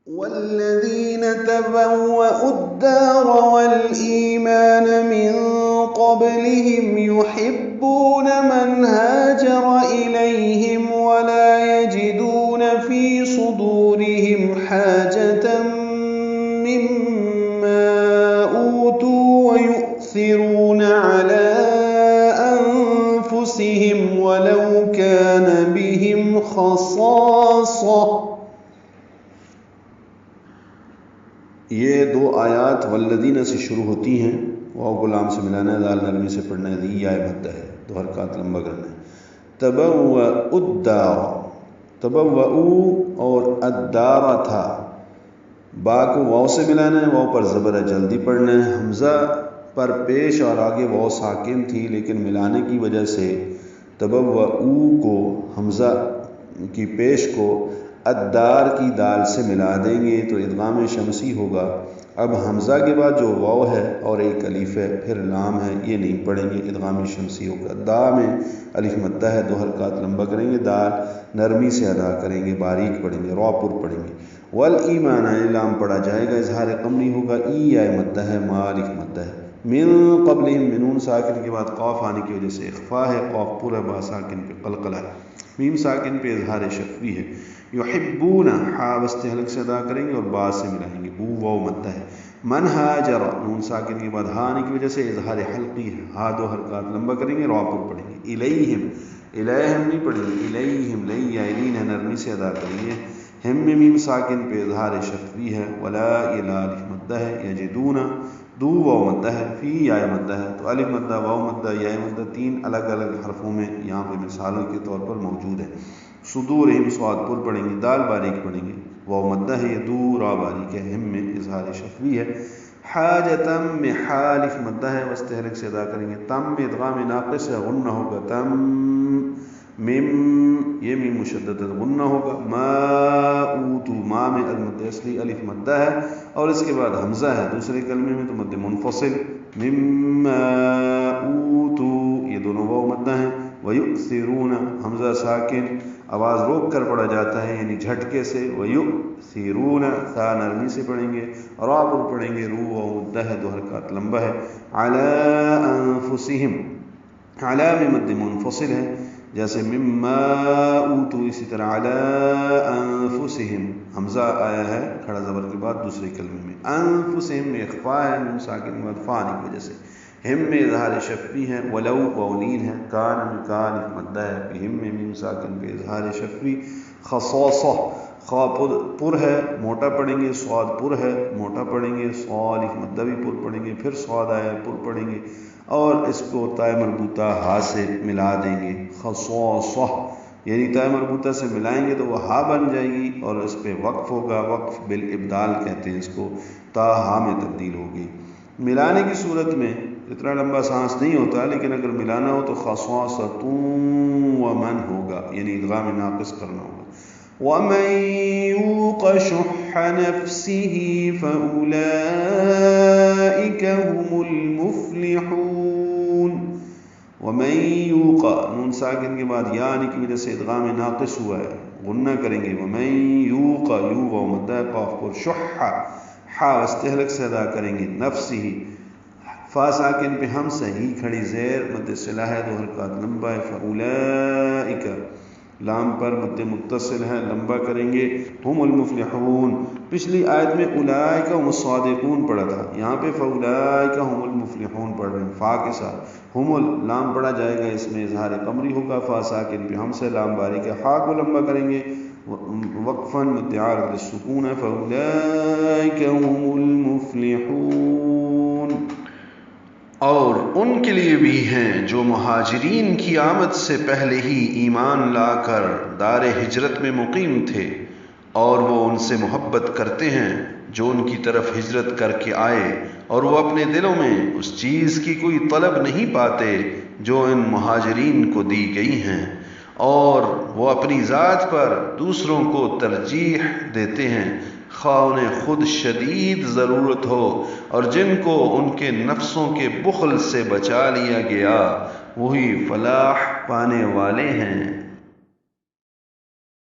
والذين تبوأوا الدار والإيمان من قبلهم يحبون من هاجر إليهم ولا يجدون في صدورهم حاجة مما أوتوا ويؤثرون على أنفسهم ولو كان بهم خصاصة. یہ دو آیات والذین سے شروع ہوتی ہیں. واو غلام سے ملانا ہے، دال نرمی سے پڑھنا ہے، دی یا مدہ ہے، دو حرکات لمبا کرنا ہے. تبوأ الدار، تبوأ اور الدار تھا، با کو واو سے ملانا ہے، واو پر زبر ہے، جلدی پڑھنا ہے. حمزہ پر پیش اور آگے واو ساکن تھی، لیکن ملانے کی وجہ سے تبوأ کو حمزہ کی پیش کو الدار کی دال سے ملا دیں گے تو ادغام شمسی ہوگا. اب حمزہ کے بعد جو واو ہے اور ایک الف ہے پھر لام ہے، یہ نہیں پڑھیں گے، ادغام شمسی ہوگا. دا میں الف مدہ ہے، دو حرکات لمبا کریں گے، دال نرمی سے ادا کریں گے، باریک پڑھیں گے، را پر پڑھیں گے. والایمان لام پڑھا جائے گا، اظہار قمری ہوگا، ای یا مدہ ہے، ما الف مدہ ہے. من قبلہم، منون ساکن کے بعد قاف آنے کی وجہ سے اخفا ہے، قاف پورا با ساکن پہ قلقلہ ہے، میم ساکن پہ اظہار شفوی ہے. یحبون، حا وسط حلق سے ادا کریں گے اور با سے ملائیں گے، بو واو مدہ ہے. من ہاجر، نون ساکن کے بعد ہا آنے کی وجہ سے اظہار حلقی ہے، ہا دو حرکات لمبا کریں گے، را پر پڑھیں گے. الیہم، الیہم نہیں پڑھیں گے، الیہم، لی یا الین ہے، نرمی سے ادا کریں گے. ہم میں میم ساکن پہ اظہار شفوی ہے، ولا الا الف مدہ ہے. یجدون، دو واو مدہ ہے، فی یا مدہ ہے، تو الف مدہ، واو مدہ، یا مدہ تین الگ الگ حرفوں میں یہاں پہ مثالوں کے طور پر موجود ہے. صدورہم، صاد پر پڑھیں گے، دال باریک پڑھیں گے، واو مدہ ہے، یہ دو را باریک ہے، ہم میں اظہار شفوی ہے. حاجتم میں حا الف مدہ ہے، وسط حلق سے ادا کریں گے. تم میں ادغام ناقص ہے، غنہ ہوگا، تم میم، یہ میم مشدد غنہ ہوگا. ما اوتو، ما میں المد اصلی الف مدہ ہے اور اس کے بعد حمزہ ہے دوسرے کلمے میں تو مد منفصل. مما اوتو، یہ دونوں واو مدہ ہیں. ویؤثرون، حمزہ ساکن آواز روک کر پڑھا جاتا ہے یعنی جھٹکے سے. ویؤثرون، تا نرمی سے پڑھیں گے، را پر پڑھیں گے، رو واو مدہ ہے، دو حرکات لمبا ہے. علی انفسہم، علی میں مد منفصل ہے جیسے مما اوتو، اسی طرح علی انفسہم حمزہ آیا ہے کھڑا زبر کے بعد دوسرے کلمے میں. انفسہم میں اخفا ہے، نون ساکن کے بعد فا آنے کی وجہ سے. ہم میں اظہار شفوی ہے، ولو واولین ہے. کان میں کان مدہ ہے، بہم میں میم ساکن پہ اظہار شفوی. خصاصہ، خا پر ہے موٹا پڑھیں گے، صاد پر ہے موٹا پڑھیں گے، صالح مدہ بھی پر پڑھیں گے، پھر صاد آیا پر پڑھیں گے اور اس کو تائے مربوطہ ہا سے ملا دیں گے. خصاصہ یعنی تائے مربوطہ سے ملائیں گے تو وہ ہا بن جائے گی اور اس پہ وقف ہوگا، وقف بالابدال کہتے ہیں اس کو، تا ہا میں تبدیل ہوگی. ملانے کی صورت میں اتنا لمبا سانس نہیں ہوتا، لیکن اگر ملانا ہو تو خصاصۃ ومن ہوگا، یعنی ادغام ناقص کرنا ہوگا. وَمَن يُوقَ شُحَّ نَفْسِهِ فَأُولَئِكَ هُمُ الْمُفْلِحُونَ. وَمَن يُوقَ، نون ساکن کے بعد یا آنے کی وجہ سے ادغام ناقص ہوا ہے، غنہ کریں گے. وَمَن يُوقَ، یو واو مدہ ہے، قاف پر، شُحَّ حا وسط حلق سے ادا کریں گے. نفسہ، فا ساکن پہ ہم صحیح کھڑی زیر مد صلہ ہے، دو حرکات لمبا ہے. فاولئک، لام پر مد متصل ہے، لمبا کریں گے. ہم المفلحون، پچھلی آیت میں اولئک هم الصادقون پڑھا تھا، یہاں پہ فاولئک هم المفلحون پڑھ رہے ہیں فا کے ساتھ. ہم لام پڑھا جائے گا، اس میں اظہار قمری ہوگا، فا ساکن پہ ہم سے لام باریک ہے، ہا کو لمبا کریں گے، وقفاً مد عارض للسکون ہے. فاولئک هم المفلحون. اور ان کے لیے بھی ہیں جو مہاجرین کی آمد سے پہلے ہی ایمان لا کر دار ہجرت میں مقیم تھے اور وہ ان سے محبت کرتے ہیں جو ان کی طرف ہجرت کر کے آئے، اور وہ اپنے دلوں میں اس چیز کی کوئی طلب نہیں پاتے جو ان مہاجرین کو دی گئی ہیں، اور وہ اپنی ذات پر دوسروں کو ترجیح دیتے ہیں خواہ انہیں خود شدید ضرورت ہو، اور جن کو ان کے نفسوں کے بخل سے بچا لیا گیا وہی فلاح پانے والے ہیں.